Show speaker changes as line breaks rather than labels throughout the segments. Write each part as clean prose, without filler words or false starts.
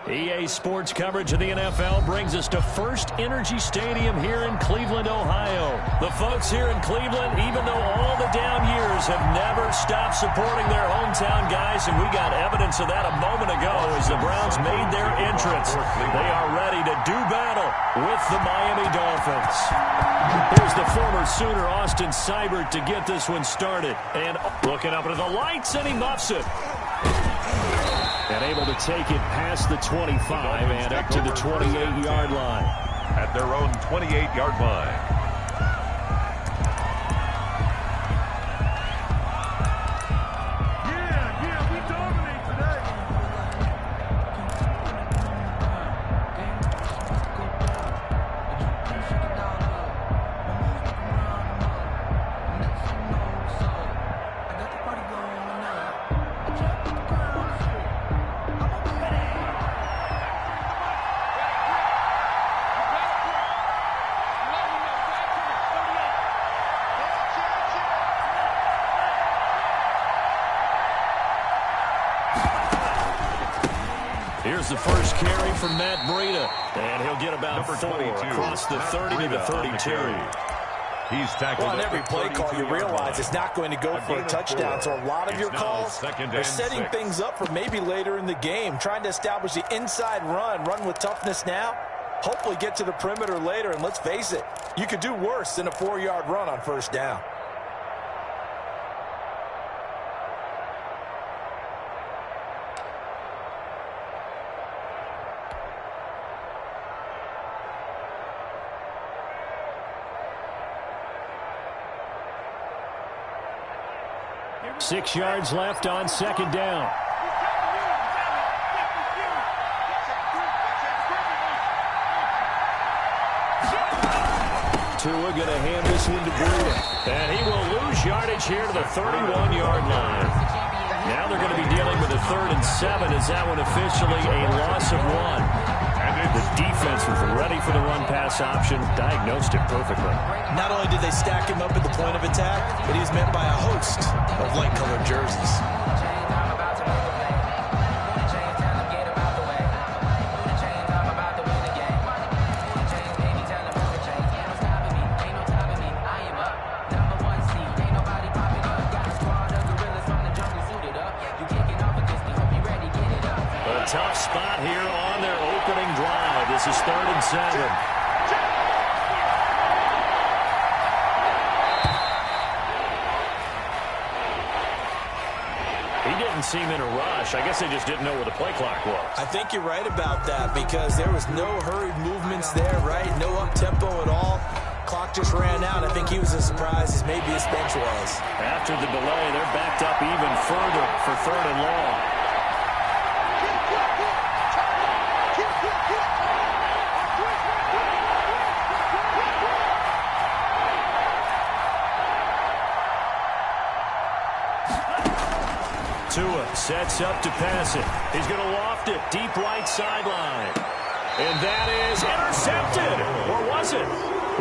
EA Sports coverage of the NFL brings us to First Energy Stadium here in Cleveland, Ohio. The folks here in Cleveland, even though all the down years, have never stopped supporting their hometown guys, and we got evidence of that a moment ago as the Browns made their entrance. They are ready to do battle with the Miami Dolphins. Here's the former Sooner, Austin Seibert, to get this one started. And looking up into the lights, and he muffs it. And able to take it past the 25 and up to the 28-yard line.
At their own 28-yard line.
Here's the first carry from Matt Breida, and he'll get about 4 across the 30 to the 32.
He's tackled.
On every play call, you realize it's not going to go for a touchdown, so a lot of your calls are setting things up for maybe later in the game, trying to establish the inside run with toughness now, hopefully get to the perimeter later, and let's face it, you could do worse than a 4-yard run on first down.
Six yards left on second down. Tua going to hand this one to Breida. And he will lose yardage here to the 31-yard line. Now they're going to be dealing with a 3rd and 7 as that one officially a loss of 1. The defense was ready for the run-pass option, diagnosed it perfectly.
Not only did they stack him up at the point of attack, but he's met by a host of light-colored jerseys.
A tough spot here on their opening drive. This is 3rd and 7. He didn't seem in a rush. I guess they just didn't know where the play clock was.
I think you're right about that because there was no hurried movements there, right? No up-tempo at all. Clock just ran out. I think he was as surprised as maybe his bench was.
After the delay, they're backed up even further for 3rd and long. Tua sets up to pass it. He's going to loft it deep right sideline. And that is intercepted. Or was it?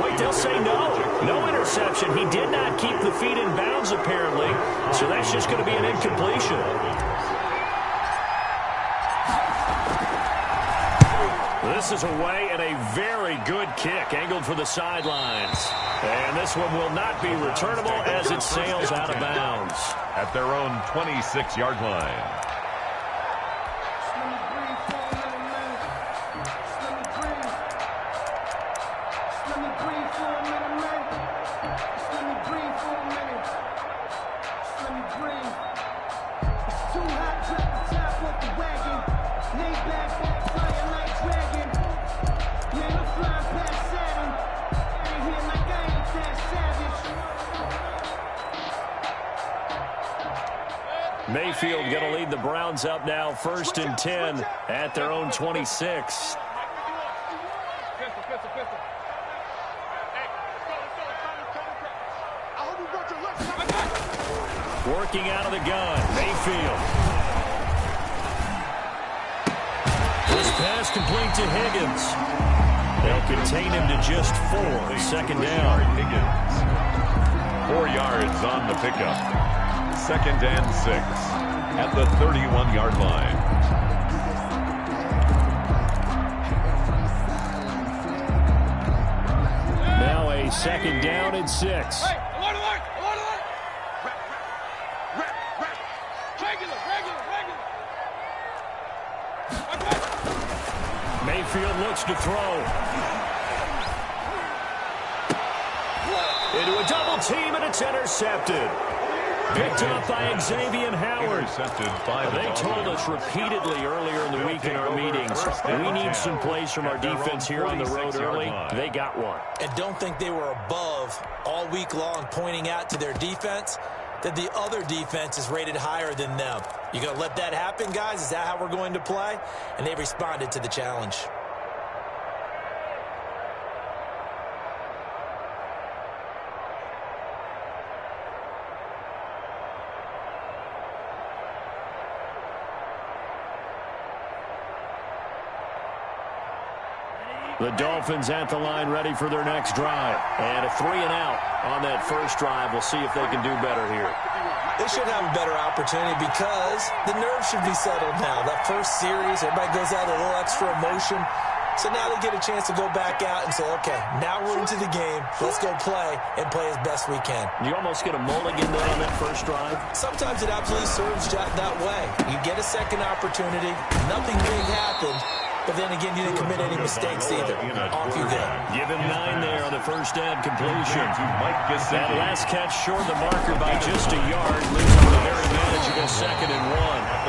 Wait, they'll say no. No interception. He did not keep the feet in bounds, apparently. So that's just going to be an incompletion. This is away and a very good kick angled for the sidelines. And this one will not be returnable as it sails out of bounds.
At their own 26-yard line.
Mayfield going to lead the Browns up now, 1st and 10 at their own 26. Working out of the gun, Mayfield. This pass complete to Higgins. They'll contain him to just 4, 2nd down.
Higgins. 4 yards on the pickup. 2nd and 6 at the 31-yard line.
play. Second down and 6. Mayfield looks to throw. Into a double team, and it's intercepted. Picked up by Xavier Howard. They told us repeatedly earlier in the week in our meetings, we need some plays from our defense here on the road early. They got one.
And don't think they were above all week long pointing out to their defense that the other defense is rated higher than them. You going to let that happen, guys? Is that how we're going to play? And they responded to the challenge.
The Dolphins at the line ready for their next drive. And a 3-and-out on that first drive. We'll see if they can do better here.
They should have a better opportunity because the nerves should be settled now. That first series, everybody goes out a little extra emotion. So now they get a chance to go back out and say, okay, now we're into the game. Let's go play and play as best we can.
You almost get a mulligan there on that first drive.
Sometimes it absolutely serves that way. You get a second opportunity. Nothing big happened. But then again, you didn't commit any mistakes either. Off you go.
Give him 9 there on the first down completion. That last catch short of the marker by just a yard leads to a very manageable 2nd and 1.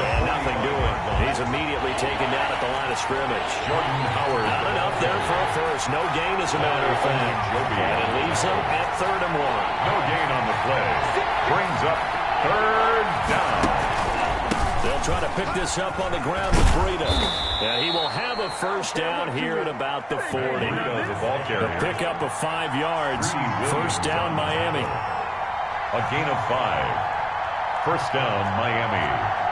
And nothing doing. He's immediately taken down at the line of scrimmage.
Jordan Howard.
Not enough there for a first. No gain, as a matter of fact. And it leaves him at 3rd and 1.
No gain on the play. Brings up 3rd down.
They'll try to pick this up on the ground with Breida. And he will have a first down here at about the 40. The pickup of 5 yards. First down, Miami.
A gain of 5. First down, Miami.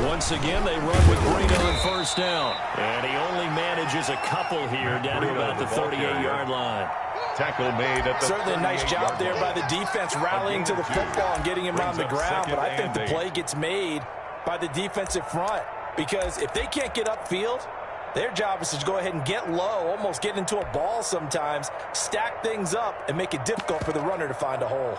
Once again, they run with Breida on first down. And he only manages a couple here down to about the 38-yard line.
Tackle made at the
certainly a nice job there by the defense rallying to the football and getting him on the ground. But I think the play gets made by the defensive front. Because if they can't get upfield, their job is to go ahead and get low, almost get into a ball sometimes, stack things up, and make it difficult for the runner to find a hole.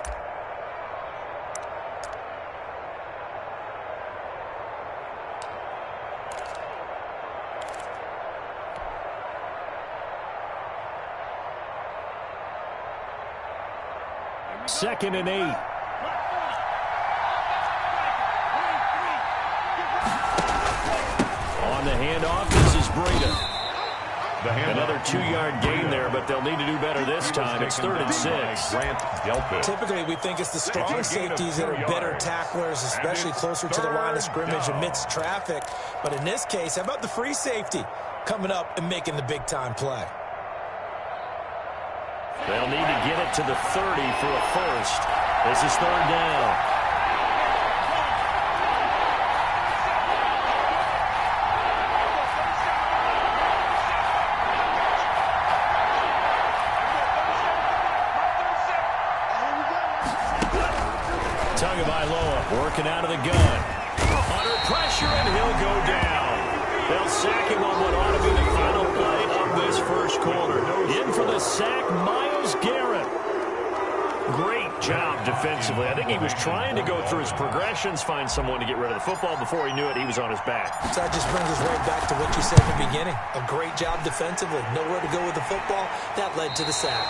Second and 8. On the handoff, this is Breida. Another 2-yard gain there, but they'll need to do better this time. It's 3rd and 6.
Typically, we think it's the strong safeties that are better tacklers, especially closer to the line of scrimmage amidst traffic. But in this case, how about the free safety coming up and making the big-time play?
They'll need to get it to the 30 for a first. This is 3rd down. Tagovailoa working out of the gun. Under pressure, and he'll go down. They'll sack him on what ought to be the final play of this first quarter. In for the sack, Myles Garrett. Great job defensively. I think he was trying to go through his progressions, find someone to get rid of the football. Before he knew it, he was on his back.
So that just brings us right back to what you said in the beginning. A great job defensively. Nowhere to go with the football. That led to the sack.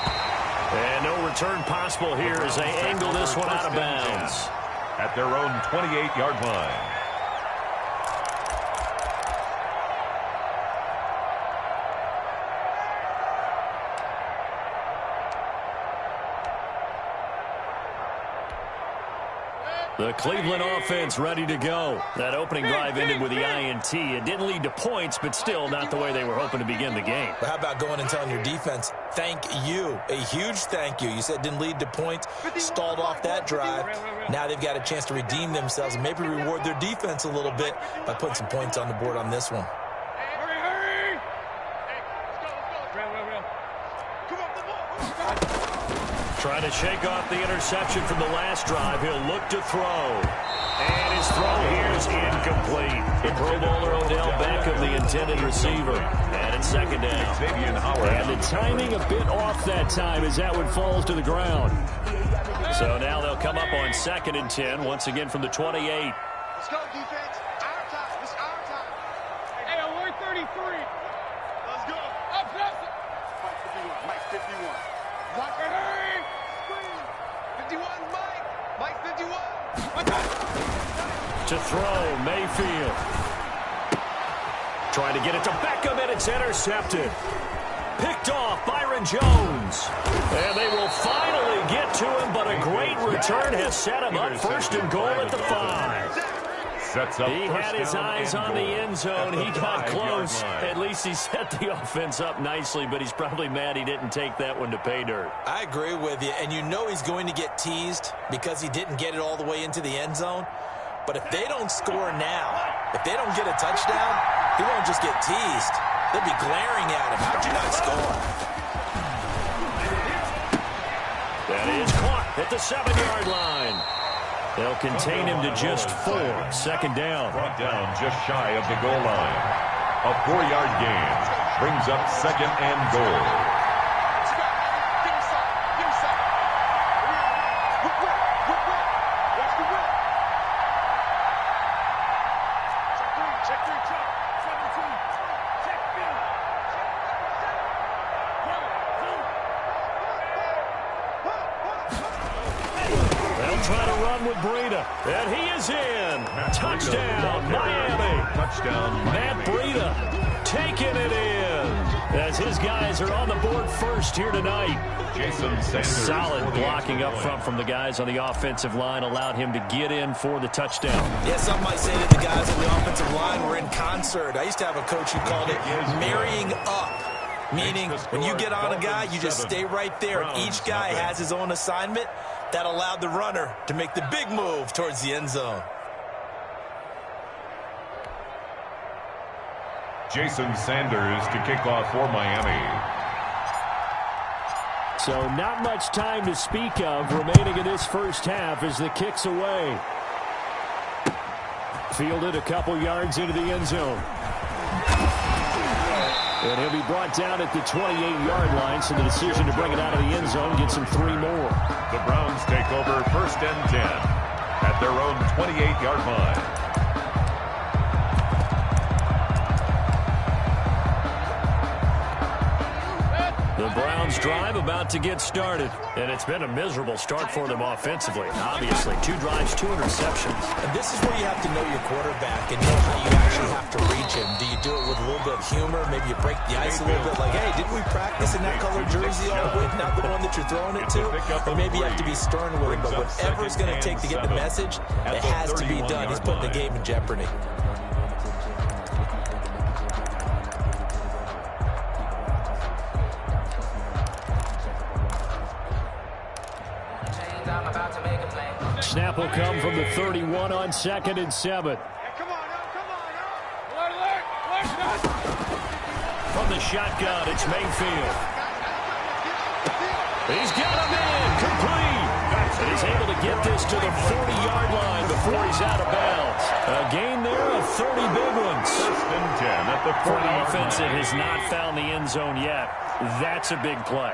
And no return possible here as they angle this one out of bounds.
At their own 28-yard line.
The Cleveland offense ready to go. That opening drive ended with the INT. It didn't lead to points, but still not the way they were hoping to begin the game.
But how about going and telling your defense, thank you, a huge thank you. You said it didn't lead to points, stalled off that drive. Now they've got a chance to redeem themselves and maybe reward their defense a little bit by putting some points on the board on this one.
Trying to shake off the interception from the last drive. He'll look to throw. And his throw here is incomplete. The Pro Bowler Odell Beckham, the intended receiver. And it's second down. And the timing a bit off that time as that one falls to the ground. So now they'll come up on 2nd and 10, once again from the 28.
Let's go, defense. Our time. It's our time. Hey, we're 33. Let's go. Up, up. Mike 51. Mike 51. Mike, hurry. 51, Mike. Mike 51.
To throw, Mayfield. Trying to get it to Beckham, and it's intercepted. Picked off, Byron Jones. And they will finally get to him, but a great return has set him up 1st and goal at the 5. He had his eyes on the end zone. He got close. At least he set the offense up nicely, but he's probably mad he didn't take that one to pay dirt.
I agree with you, and you know he's going to get teased because he didn't get it all the way into the end zone. But if they don't score now, if they don't get a touchdown, he won't just get teased. They'll be glaring at him. How'd you not score?
That is caught at the 7-yard line. They'll contain him to just 4. 2nd down.
Brought down just shy of the goal line. A 4-yard gain brings up 2nd and goal.
Try to run with Breida, and he is in. Touchdown, Miami.
Touchdown,
Matt Breida taking it in as his guys are on the board first here tonight.
Jason Sanders.
Solid blocking up front from the guys on the offensive line allowed him to get in for the touchdown.
Yeah, some might say that the guys on the offensive line were in concert. I used to have a coach who called it marrying up. Meaning, when you get on a guy, you just stay right there. Each guy has his own assignment. That allowed the runner to make the big move towards the end zone.
Jason Sanders to kick off for Miami.
So not much time to speak of remaining in this first half as the kick's away. Fielded a couple yards into the end zone. And he'll be brought down at the 28-yard line, so the decision to bring it out of the end zone gets him 3 more.
The Browns take over 1st and 10 at their own 28-yard line.
The Browns drive about to get started, and it's been a miserable start for them offensively. Obviously, 2 drives, 2 interceptions.
And this is where you have to know your quarterback and know how you actually have to reach him. Do you do it with a little bit of humor? Maybe you break the ice a little bit like, hey, didn't we practice in that color jersey all week? Not the one that you're throwing it to? Or maybe you have to be stern with him, but whatever it's going to take to get the message, it has to be done. He's putting the game in jeopardy.
Snap will come from the 31 on 2nd and 7.
Come on, alert.
From the shotgun, it's Mayfield. He's got him in, complete. And he's able to get this to the 40-yard line before he's out of bounds. A gain there of 30 big ones.
1st and 10 at the 40-yard line.
For an offense that has not found the end zone yet, that's a big play.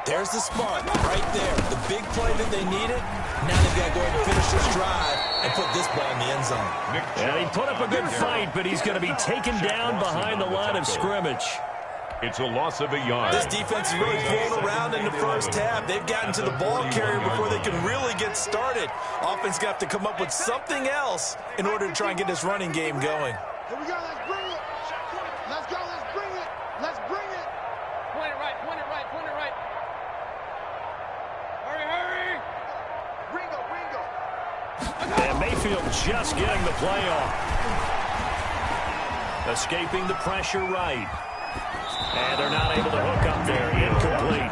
There's the spark right there. The big play that they needed. Now they've got to go ahead and finish this drive and put this ball in the end zone.
Yeah, he put up a good fight, but he's going to be taken down behind the line of scrimmage.
It's a loss of a yard.
This defense is really thrown around in the first half. They've gotten to the ball carrier before they can really get started. Offense got to come up with something else in order to try and get this running game going.
Here we go. Let's bring it. Let's go. Let's bring it. Let's bring it. Point it right. Point it right. Point it right. Hurry. Ringo.
And Mayfield just getting the play off. Escaping the pressure right. And they're not able to hook up there. Incomplete.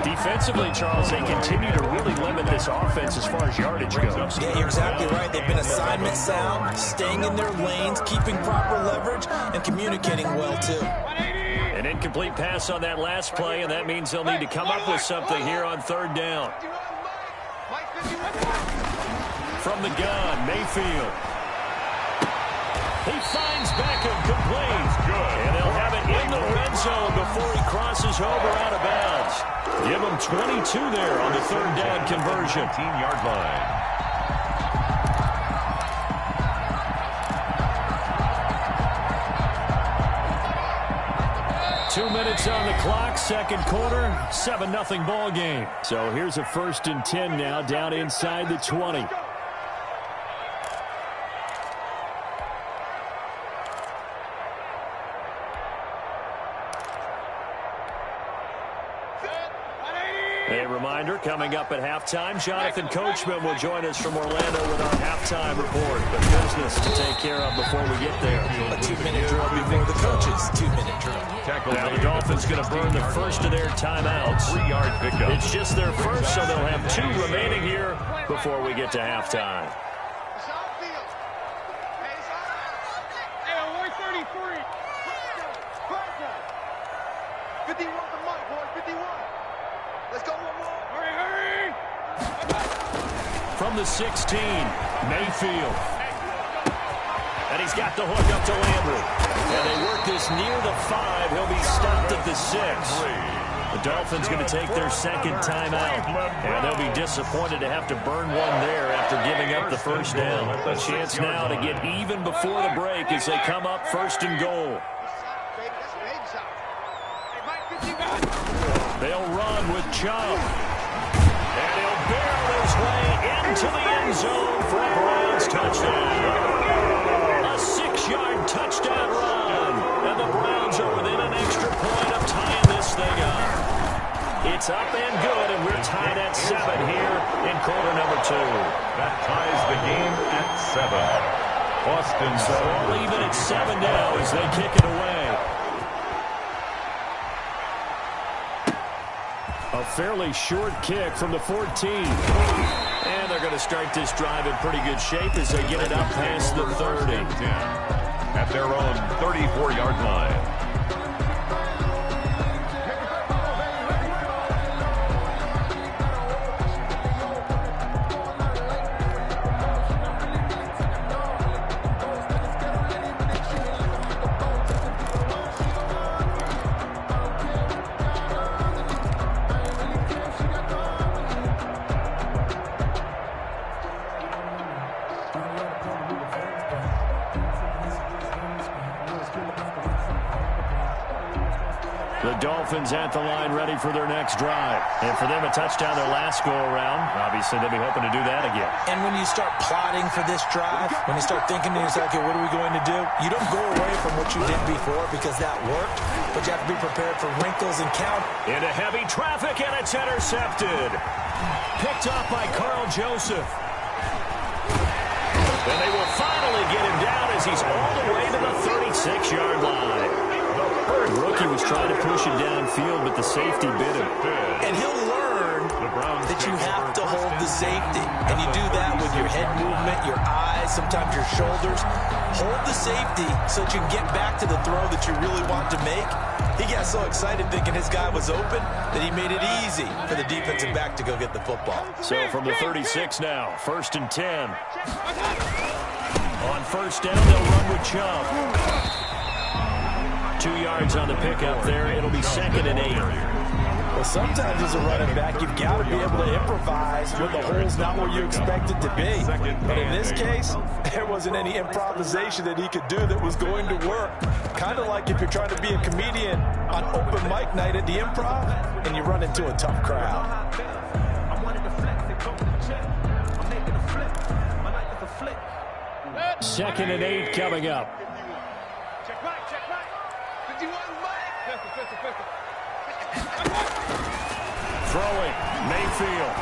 Defensively, Charles, they continue to really limit this offense as far as yardage goes.
Yeah, you're exactly right. They've been assignment sound, staying in their lanes, keeping proper leverage, and communicating well, too.
An incomplete pass on that last play, and that means they'll need to come up with something here on third down. From the gun, Mayfield. He finds Beckham complete. And they'll have it in the red zone before he crosses over out of bounds. Give him 22 there on the third down conversion.
15-yard line.
Two minutes on the clock, second quarter, 7-0 ball game. So here's a 1st and 10 now, down inside the 20. A reminder, coming up at halftime, Jonathan Coachman will join us from Orlando with our halftime report. But business to take care of before we get there.
A 2-minute drill before the coaches. 2-minute drill.
Now the Dolphins going to burn the first of their timeouts.
3-yard pickup.
It's just their first, so they'll have 2 remaining here before we get to halftime.
Hey, 133. 51 the mic, boy. 51. Let's go one more. Hurry, hurry.
From the 16, Mayfield. And he's got the hook up to Landry. And they work this near the 5. He'll be stopped at the 6. The Dolphins going to take their second timeout. And they'll be disappointed to have to burn one there after giving up the first down. A chance now to get even before the break as they come up 1st and goal. They'll run with Chubb. And he'll barrel his way into the end zone for a Browns touchdown. A 6-yard touchdown run. And the Browns are within an extra point of tying this thing up. It's up and good, and we're tied at 7 here in quarter number 2.
That ties the game at 7. Boston.
So all even at 7 now as they kick it away. A fairly short kick from the 14. And they're going to start this drive in pretty good shape as they get it up past the 30.
At their own 34-yard line.
Dolphins at the line ready for their next drive. And for them, a touchdown their last go-around. Obviously, they'll be hoping to do that again.
And when you start plotting for this drive, when you start thinking to yourself, okay, what are we going to do? You don't go away from what you did before because that worked, but you have to be prepared for wrinkles and count.
Into heavy traffic, and it's intercepted. Picked up by Carl Joseph. And they will finally get him down as he's all the way to the 36-yard line. The rookie was trying to push him downfield, but the safety bit him.
And he'll learn that you have to hold the safety. And you do that with your head movement, your eyes, sometimes your shoulders. Hold the safety so that you can get back to the throw that you really want to make. He got so excited thinking his guy was open that he made it easy for the defensive back to go get the football.
So from the 36 now, 1st and 10. On 1st down, they'll run with Chubb. 2 yards on the pickup there. It'll be 2nd and 8.
Well, sometimes as a running back, you've got to be able to improvise when the hole's not where you expect it to be. But in this case, there wasn't any improvisation that he could do that was going to work. Kind of like if you're trying to be a comedian on open mic night at the Improv and you run into a tough crowd.
2nd and 8 coming up. Throwing, Mayfield.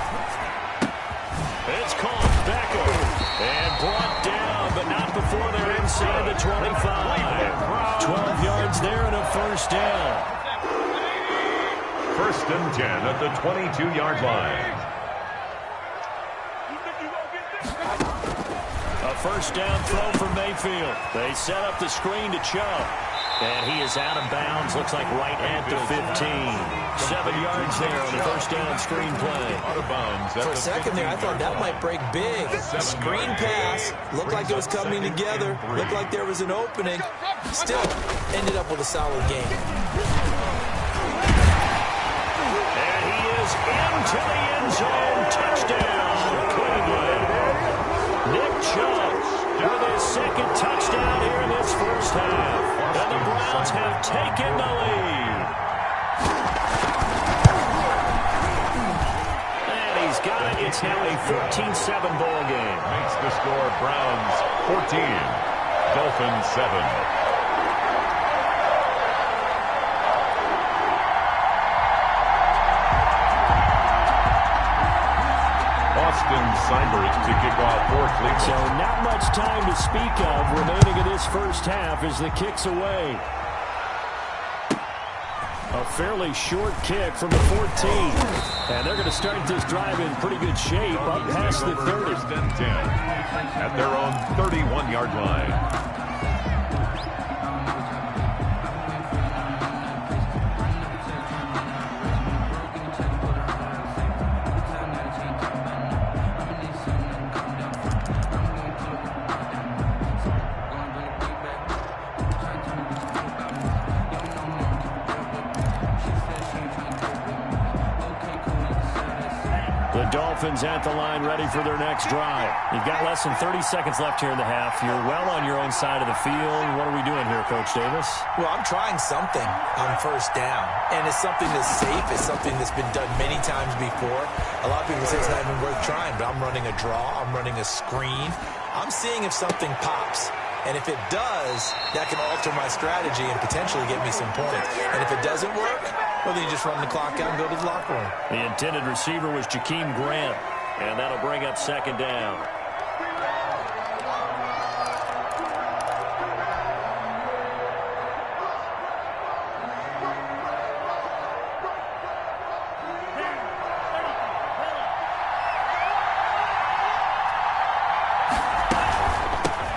It's caught, Beckham. And brought down, but not before they're inside the 25. 12 yards there and a 1st down.
1st and 10 at the 22-yard line.
A 1st down throw for Mayfield. They set up the screen to Chubb. And he is out of bounds, looks like right at the 15. 7 yards there on the first down screen play.
Out of bounds.
For a second there, I thought that might break big. Screen pass. Looked like it was coming together. Looked like there was an opening. Still ended up with a solid game.
And he is into the end zone. Touchdown, Cleveland. Nick Chubb with his second touchdown here in this first half. And the Browns have taken the lead. And he's got it. It's now a 14-7 ball game.
Makes the score Browns 14, Dolphins 7. To kick off for Cleveland.
So not much time to speak of remaining in this first half as the kick's away. A fairly short kick from the 14. And they're going to start this drive in pretty good shape up past the 30.
First and 10 at their own 31-yard line.
Dolphins at the line, ready for their next drive. You've got less than 30 seconds left here in the half. You're well on your own side of the field. What are we doing here, Coach Davis?
Well, I'm trying something on first down, and it's something that's safe. It's something that's been done many times before. A lot of people say it's not even worth trying, but I'm running a draw. I'm running a screen. I'm seeing if something pops. And if it does, that can alter my strategy and potentially get me some points. And if it doesn't work, well, then you just run the clock out and go to the locker room.
The intended receiver was Jakeem Grant, and that'll bring up second down.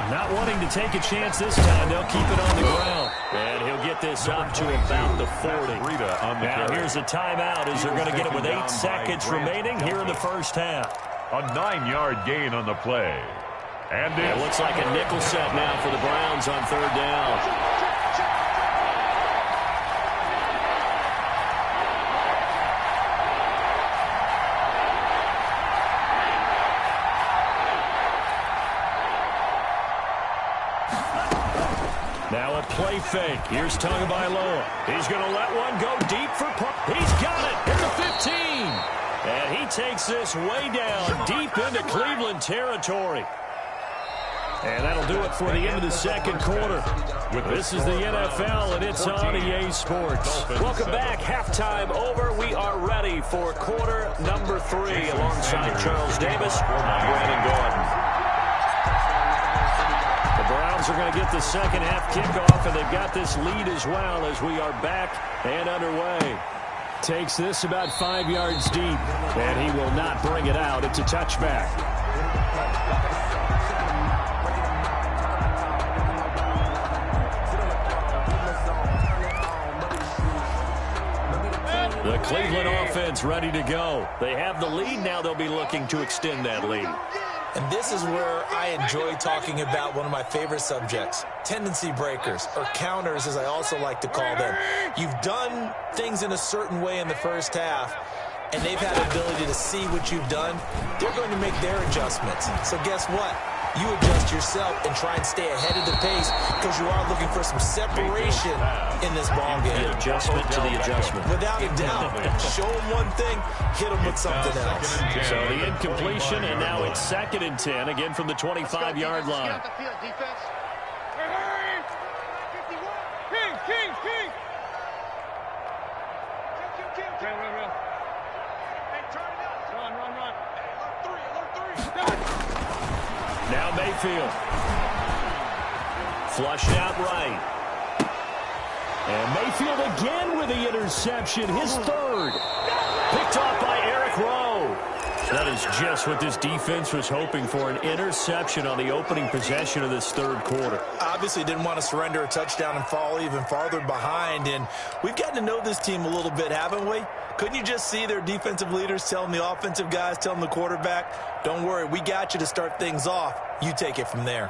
Not wanting to take a chance this time, they'll keep it on the ground. And he'll get this up to about the 40. Now here's a timeout as they're going to get it with 8 seconds remaining here in the first half.
A 9-yard gain on the play. And
it looks like a nickel set now for the Browns on third down. Now a play fake. Here's Tagovailoa. He's going to let one go deep for punt. He's got it at the 15. And he takes this way down deep into Cleveland territory. And that'll do it for the end of the second quarter. This is the NFL, and it's on EA Sports. Welcome back. Halftime over. We are ready for quarter number 3 alongside Charles Davis and Brandon Gordon. The Browns are going to get the second half kickoff, and they've got this lead as well as we are back and underway. Takes this about 5 yards deep, and he will not bring it out. It's a touchback. The Cleveland offense ready to go. They have the lead. Now they'll be looking to extend that lead.
And this is where I enjoy talking about one of my favorite subjects, tendency breakers, or counters as I also like to call them. You've done things in a certain way in the first half, and they've had the ability to see what you've done. They're going to make their adjustments. So guess what? You adjust yourself and try and stay ahead of the pace because you are looking for some separation in this ball game.
The adjustment to the adjustment.
Without a doubt. Show them one thing, hit them with something else.
So the incompletion, and now it's 2nd and 10, again from the 25-yard line. Now Mayfield. Flushed out right. And Mayfield again with the interception, his third. Picked off by Eric Rowe. That is just what this defense was hoping for, an interception on the opening possession of this third quarter.
Obviously didn't want to surrender a touchdown and fall even farther behind, and we've gotten to know this team a little bit, haven't we? Couldn't you just see their defensive leaders telling the offensive guys, telling the quarterback, don't worry, we got you to start things off. You take it from there.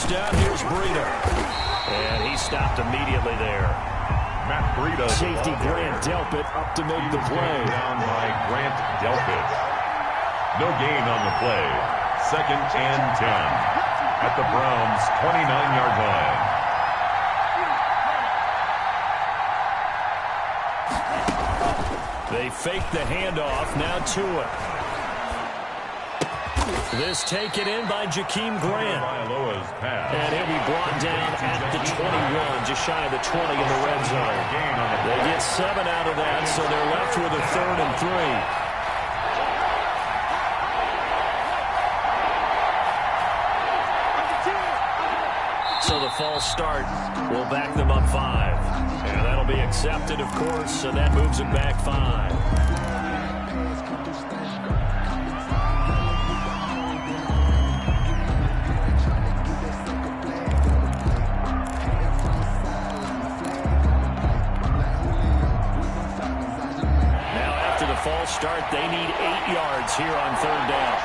Down, here's Breida. And he stopped immediately there.
Matt Breida.
Safety Grant Delpit up to make the play.
Down by Grant Delpit. No gain on the play. 2nd and 10 at the Browns' 29-yard line.
They fake the handoff. Now Tua. This taken in by Jakeem Grant. And he'll be brought down at the 21, just shy of the 20 in the red zone. They get 7 out of that, so they're left with a 3rd and 3. So the false start will back them up 5. And that'll be accepted, of course, and that moves them back 5. False start. They need 8 yards here on 3rd down.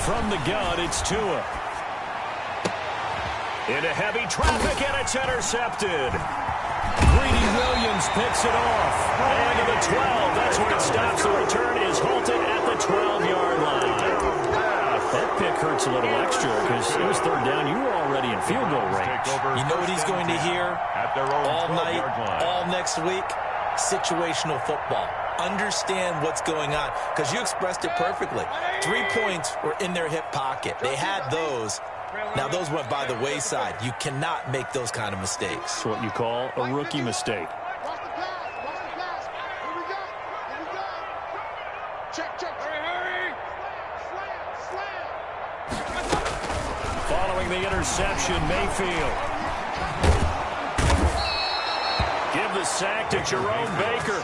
From the gun, it's Tua. Into heavy traffic, and it's intercepted. Greedy Williams picks it off. And to the 12. That's where it stops. The return is halted at the 12-yard line. That pick hurts a little extra because it was 3rd down. You were already in field goal range.
You know what he's going to hear all night, all next week? Situational football. Understand what's going on because you expressed it perfectly. 3 points were in their hip pocket. They had those. Now, those went by the wayside. You cannot make those kind of mistakes.
That's what you call a rookie mistake.
Watch the pass. Watch the pass. Here we go. Here we go. Check, check. Hurry. Slam.
Following the interception, Mayfield. Give the sack to Jerome Baker.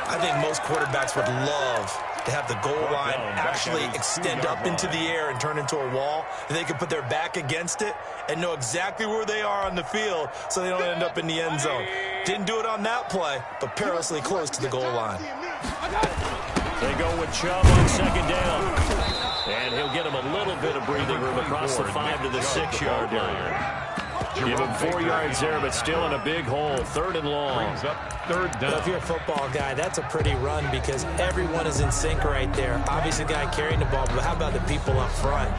I think most quarterbacks would love to have the goal line actually extend up into the air and turn into a wall, and they can put their back against it and know exactly where they are on the field so they don't end up in the end zone. Didn't do it on that play, but perilously close to the goal line.
They go with Chubb on 2nd down. And he'll get him a little bit of breathing room across the 5 to the 6-yard line. Give him 4 yards there, but still in a big hole. 3rd and long.
3rd down.
Well, if you're a football guy, that's a pretty run because everyone is in sync right there. Obviously, the guy carrying the ball, but how about the people up front?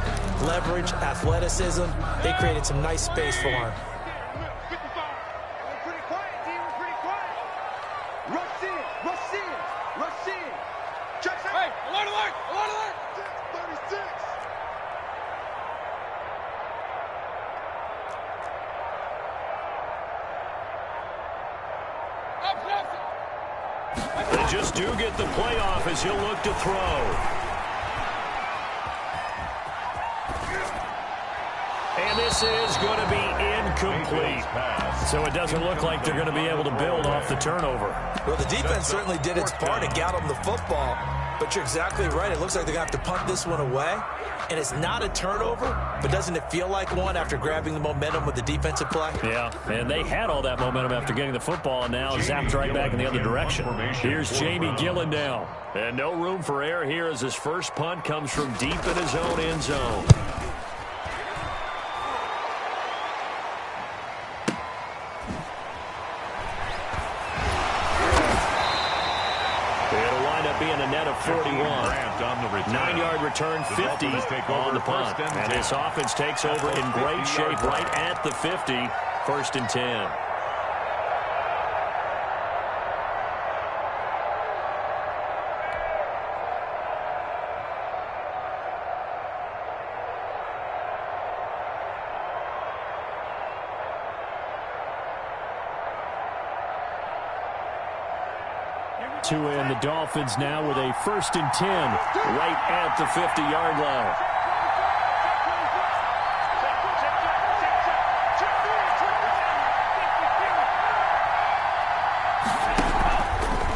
Leverage, athleticism, they created some nice space for him.
Pretty quiet, team. We're pretty quiet. Rush in. Rush in. Rush in. Check. Hey, alert, alert. Alert, alert. 36.
They just do get the playoff as he'll look to throw. And this is going to be incomplete. So it doesn't look like they're going to be able to build off the turnover.
Well, the defense certainly did its part to get them the football. But you're exactly right. It looks like they're going to have to punt this one away. And it's not a turnover, but doesn't it feel like one after grabbing the momentum with the defensive play?
Yeah, and they had all that momentum after getting the football, and now zapped right back in the other direction. Here's Jamie Gillen now. And no room for error here as his first punt comes from deep in his own end zone. Being a net of 41. 9-yard return, 50 on the punt. And this offense takes over in great shape right at the 50. 1st and 10. To end the Dolphins now with a 1st and 10 right at the 50-yard line.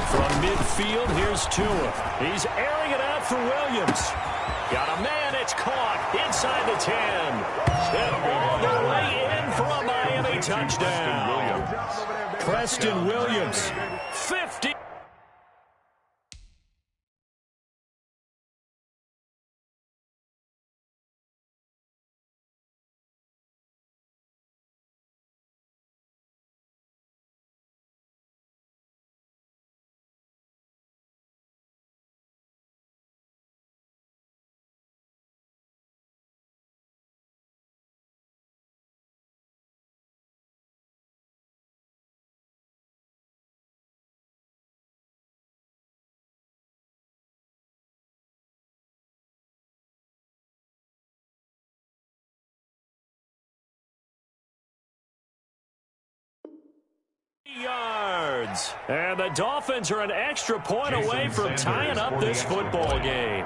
From midfield, here's Tua. He's airing it out for Williams. Got a man, it's caught inside the 10. And all the way in for a Miami touchdown. Preston Williams, 50. Yards. And the Dolphins are an extra point away from tying up this football game.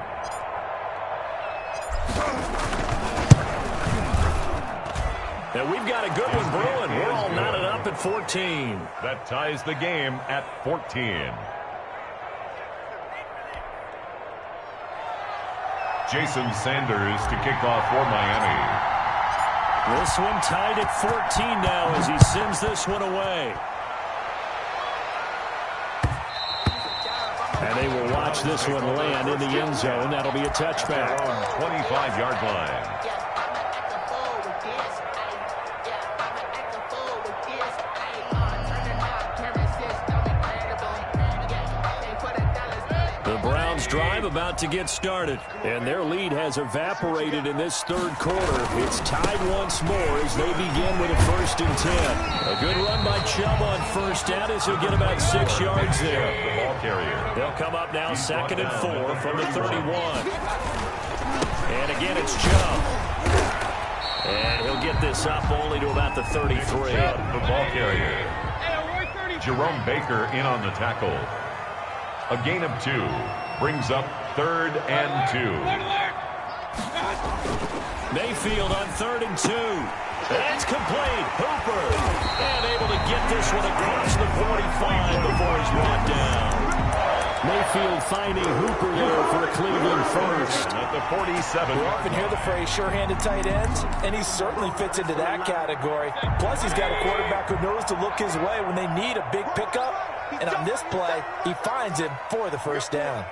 And we've got a good one brewing. We're all knotted up at 14.
That ties the game at 14. Jason Sanders to kick off for Miami.
This one tied at 14 now as he sends this one away. And they will watch this one land in the end zone. That'll be a touchback.
25-yard line. The Browns drive about to get started, and their lead has evaporated in this 3rd quarter. It's tied once more as they begin with a 1st and 10. A good run by Chubb on 1st down as he'll get about 6 yards there. The ball carrier.
They'll come up now 2nd and 4 from the 31. And again, it's Chubb. And he'll get this up only to about the 33.
Chubb, the ball carrier. Jerome Baker in on the tackle. A gain of 2 brings up 3rd and 2.
Mayfield on 3rd and 2. That's complete. Hooper. And able to get this one across the 45 before he's brought down. Mayfield finding Hooper there for a Cleveland first.
At the 47.
We often hear the phrase sure-handed tight ends, and he certainly fits into that category. Plus, he's got a quarterback who knows to look his way when they need a big pickup. And on this play, he finds him for the 1st down.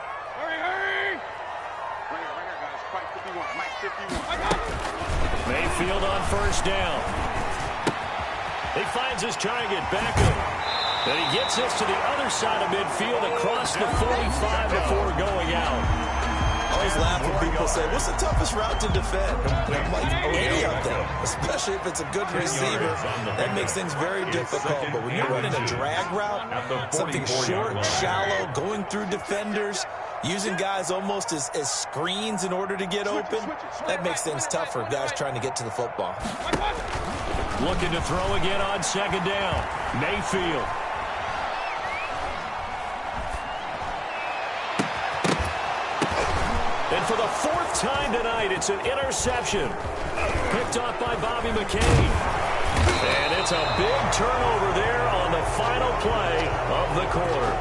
Mayfield on 1st down. He finds his target, Beckham. And he gets this to the other side of midfield across the 45 before going out.
I always laugh when people say, what's the toughest route to defend? I'm like, any of them, especially if it's a good receiver. That makes things very difficult. But when you're running a drag route, something short, shallow, going through defenders, using guys almost as screens in order to get open, that makes things tough for guys trying to get to the football.
Looking to throw again on 2nd down. Mayfield. And for the 4th time tonight, it's an interception. Picked off by Bobby McCain. And it's a big turnover there on the final play of the quarter.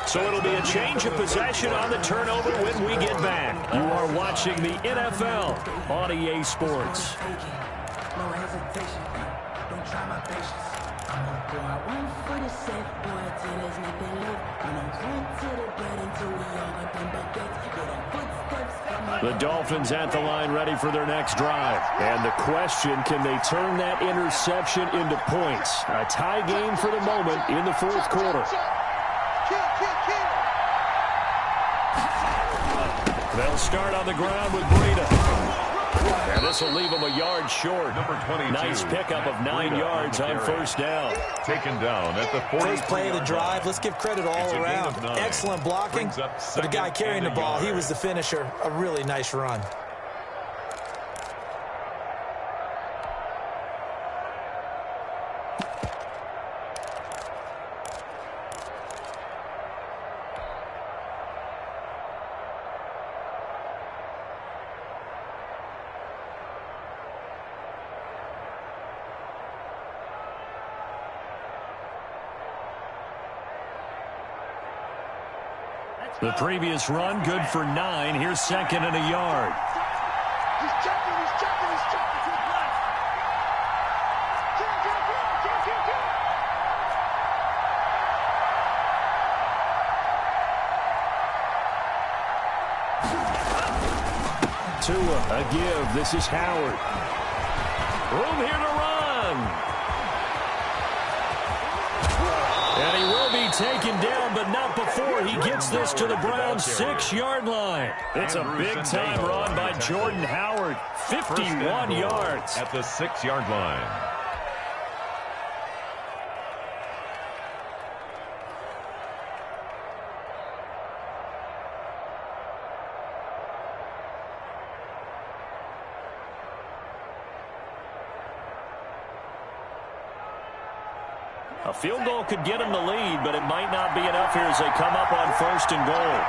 So it'll be a change of possession on the turnover when we get back. You are watching the NFL on EA Sports.
No hesitation, don't try my patience. I'm gonna go out 1 for the safe, boy, till there's nothing left. And I'm going to the bed until we all got them baguettes. Get our footsteps.
The Dolphins at the line ready for their next drive. And the question, can they turn that interception into points? A tie game for the moment in the 4th quarter. They'll start on the ground with Breida. And this will leave them a yard short.
Number 22.
Nice pickup of 9 yards on 1st down.
Taken down at the 40.
First play of the drive, let's give credit all around. Excellent blocking, but the guy carrying the ball, he was the finisher. A really nice run.
The previous run, good for 9. Here's second and a yard.
He's checking, he's checking, he's checking. Kill.
Tua, a give. This is Howard. Room here to run. And he will be taken down, but not before he gets this to the Browns' 6-yard line. It's a big-time run by Jordan Howard. 51 yards.
At the 6-yard line.
A field goal could get him the lead, but it might not be enough here as they come up on 1st and goal.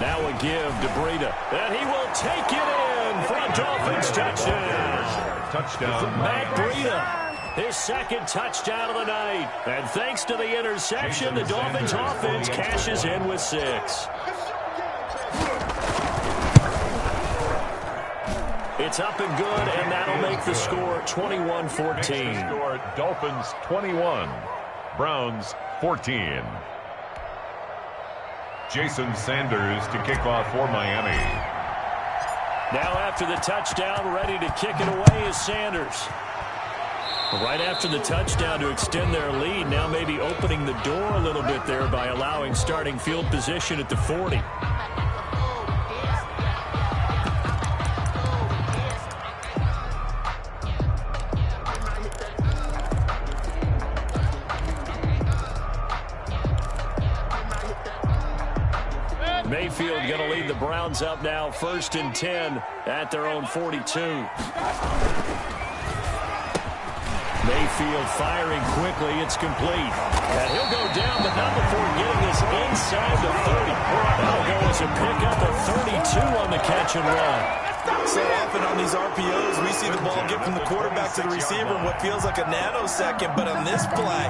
Now a give to Breida, and he will take it in for a Dolphins touchdown.
Touchdown,
Matt Breida. His second touchdown of the night. And thanks to the interception, the Dolphins offense cashes in with 6. It's up and good, and that'll make the score 21-14.
Score Dolphins 21, Browns 14. Jason Sanders to kick off for Miami.
Now after the touchdown, ready to kick it away is Sanders. Right after the touchdown to extend their lead, now maybe opening the door a little bit there by allowing starting field position at the 40. Mayfield going to lead the Browns up now, 1st and 10 at their own 42. Mayfield firing quickly. It's complete. And he'll go down, but not before getting this inside the 30. That'll go as a pickup of 32 on the catch and run.
So often on these RPOs, we see the ball get from the quarterback to the receiver in what feels like a nanosecond. But on this play,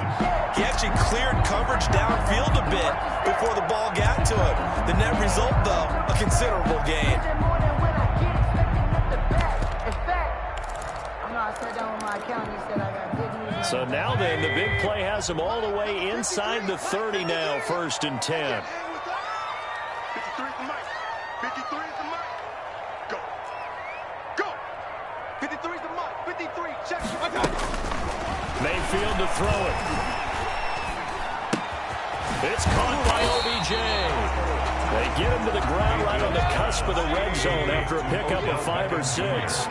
he actually cleared coverage downfield a bit before the ball got to him. The net result, though, a considerable gain.
So now then, the big play has him all the way inside the 30 now, 1st and 10.
53 is the mic. 53 is the mic. Go. Go. 53 is the mic. 53. Check. I got it.
Mayfield to throw it. It's caught by OBJ. They get him to the ground right on the cusp of the red zone after a pickup of 5 or 6.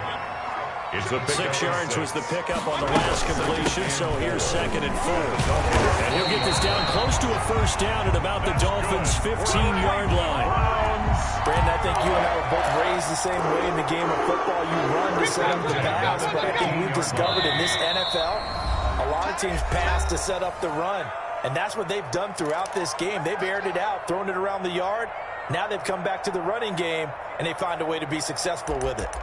It's a
6 yards was the pickup on the last completion, so here's 2nd and 4. And he'll get this down close to a 1st down at about the Dolphins' 15-yard line.
Brandon, I think you and I were both raised the same way in the game of football. You run to set up the pass, but I think we've discovered in this NFL, a lot of teams pass to set up the run. And that's what they've done throughout this game. They've aired it out, thrown it around the yard. Now they've come back to the running game, and they find a way to be successful with it.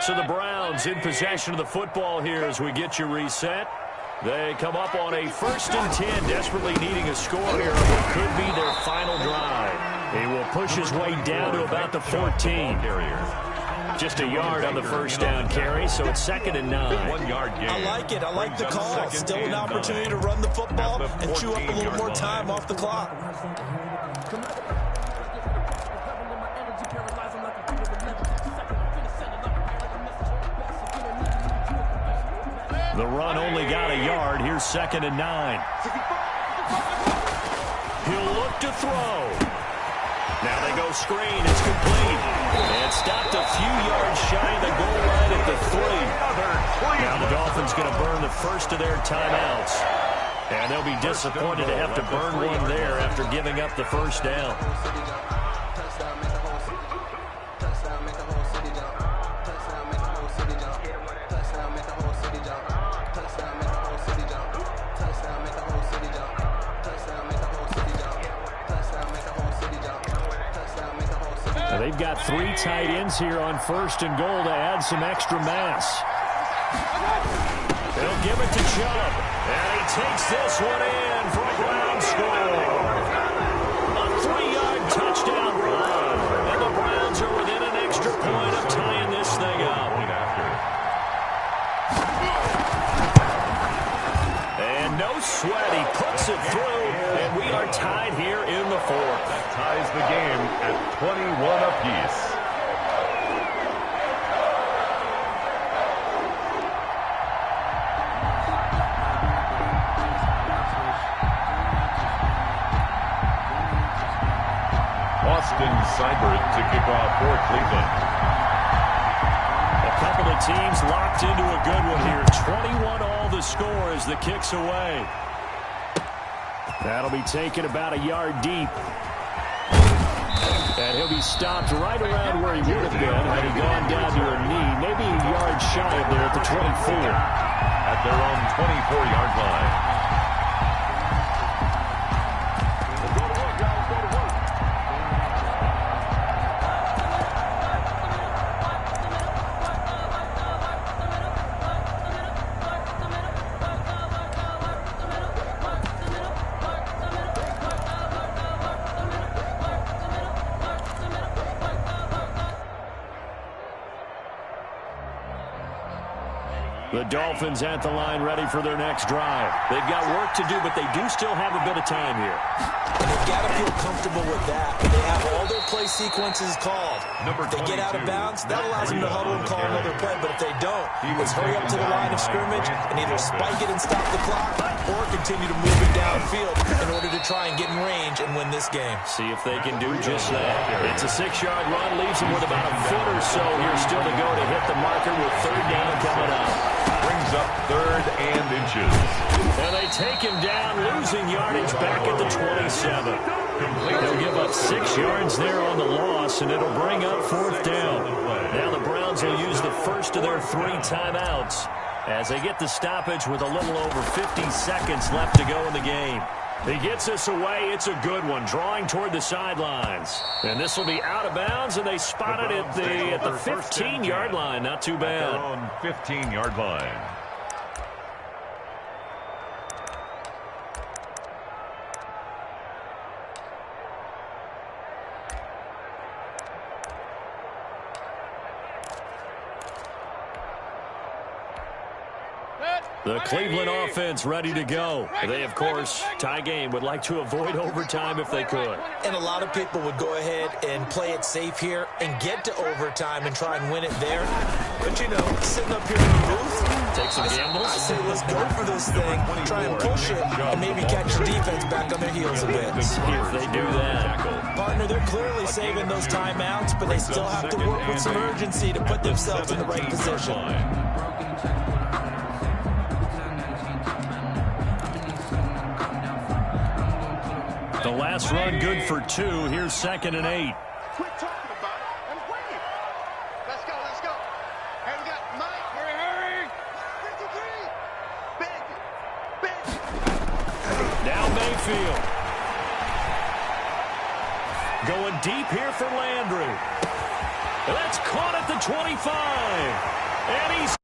So the Browns in possession of the football here as we get you reset. They come up on a 1st and 10, desperately needing a score here on what could be their final drive. He will push his way down to about the 14. Just a yard on the 1st down carry, so it's 2nd and 9.
1 yard gain.
I like it. I like the call. Still an opportunity to run the football and chew up a little more time off the clock.
The run only got a yard. Here's 2nd and 9. He'll look to throw. Now they go screen. It's complete. And stopped a few yards shy of the goal line at the 3. Now the Dolphins going to burn the first of their timeouts. And they'll be disappointed to have to burn one there after giving up the 1st down. got 3 tight ends here on 1st and goal to add some extra mass. They'll give it to Chubb. And he takes this one in for a Brown score. A 3-yard touchdown run. And the Browns are within an extra point of tying this thing up. And no sweat. He puts it through. And we are tied here in the 4th.
That ties the game at 21 apiece. Seibert to kick off for Cleveland.
A couple of teams locked into a good one here. 21 all the score as the kick's away. That'll be taken about a yard deep. And he'll be stopped right around where he would have been had he gone down to a knee. Maybe a yard shy of there at the 24.
At their own 24-yard line.
The Dolphins at the line ready for their next drive. They've got work to do, but they do still have a bit of time here.
And they've got to feel comfortable with that. They have all their play sequences called. If they get out of bounds, that allows them to huddle and call another play. But if they don't, it's hurry up to the line of scrimmage and either spike it and stop the clock or continue to move it downfield in order to try and get in range and win this game.
See if they can do just that. It's a 6-yard run, leaves them with about a foot or so here still to go to hit the marker with 3rd down coming up.
Brings up 3rd and inches.
And they take him down, losing yardage back at the 27. They'll give up 6 yards there on the loss, and it'll bring up 4th down. Now the Browns will use the first of their 3 timeouts as they get the stoppage with a little over 50 seconds left to go in the game. He gets us away. It's a good one, drawing toward the sidelines. And this will be out of bounds, and they spot it at the 15-yard line. Not too bad.
Their own 15-yard line.
The Cleveland offense ready to go. They, of course, tie game, would like to avoid overtime if they could.
And a lot of people would go ahead and play it safe here and get to overtime and try and win it there. But, you know, sitting up here in the booth,
take some gambles.
I say let's go for this thing, try and push it, and maybe catch the defense back on their heels a bit.
If they do that.
Partner, they're clearly saving those timeouts, but they still have to work with some urgency to put themselves in the right position.
The last run good for 2. Here's 2nd and 8.
Quit talking about it and wait. Let's go, let's go. Hey, we got Mike. Hurry. 53. Big.
Now Mayfield. Going deep here for Landry. And that's caught at the 25. And he's